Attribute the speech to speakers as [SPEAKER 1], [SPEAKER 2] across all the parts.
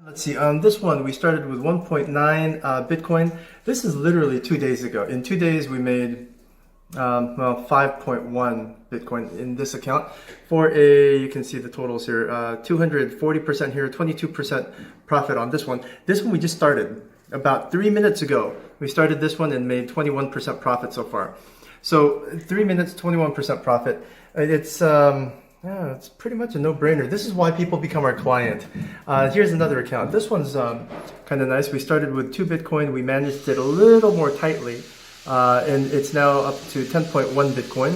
[SPEAKER 1] Let's see, on this one, we started with 1.9 Bitcoin. This is literally 2 days ago. In 2 days, we made, 5.1 Bitcoin in this account. You can see the totals here, 240% here, 22% profit on this one. This one we just started about 3 minutes ago. We started this one and made 21% profit so far. So 3 minutes, 21% profit. Yeah, it's pretty much a no-brainer. This is why people become our client. Here's another account. This one's kind of nice. We started with 2 Bitcoin. We managed it a little more tightly, and it's now up to 10.1 Bitcoin.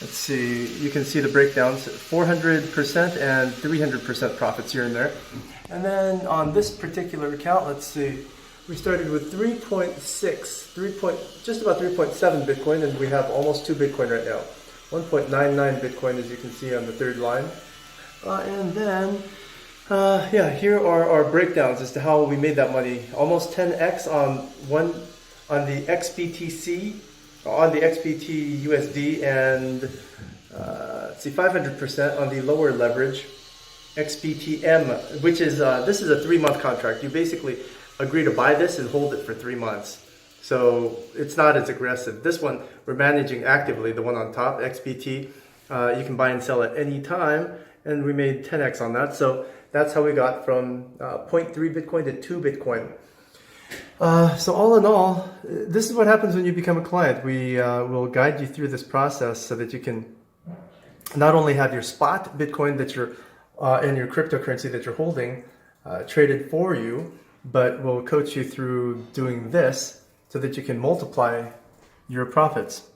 [SPEAKER 1] Let's see. You can see the breakdowns: 400% and 300% profits here and there. And then on this particular account, let's see. We started with 3.6, just about 3.7 Bitcoin, and we have almost 2 Bitcoin right now. 1.99 Bitcoin, as you can see on the third line. And then, here are our breakdowns as to how we made that money. Almost 10x on the XBTC, on the XBT USD, and let's see, 500% on the lower leverage XBTM, which is this is a 3-month contract. You basically agree to buy this and hold it for 3 months. So it's not as aggressive. This one, we're managing actively, the one on top, XBT. You can buy and sell at any time, and we made 10x on that. So that's how we got from 0.3 Bitcoin to 2 Bitcoin. So all in all, this is what happens when you become a client. We will guide you through this process so that you can not only have your spot Bitcoin that you're and your cryptocurrency that you're holding traded for you, but we'll coach you through doing this so that you can multiply your profits.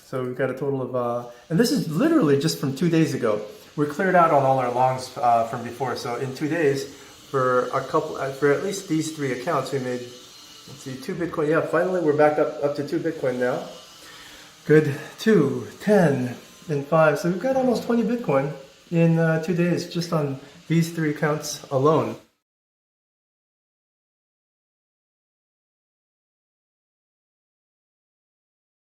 [SPEAKER 1] So we've got a total of, and this is literally just from 2 days ago. We're cleared out on all our longs from before. So in 2 days, for at least these 3 accounts, we made, let's see, 2 Bitcoin. Yeah, finally we're back up to 2 Bitcoin now. Good, 2, 10, and 5. So we've got almost 20 Bitcoin in 2 days just on these 3 accounts alone.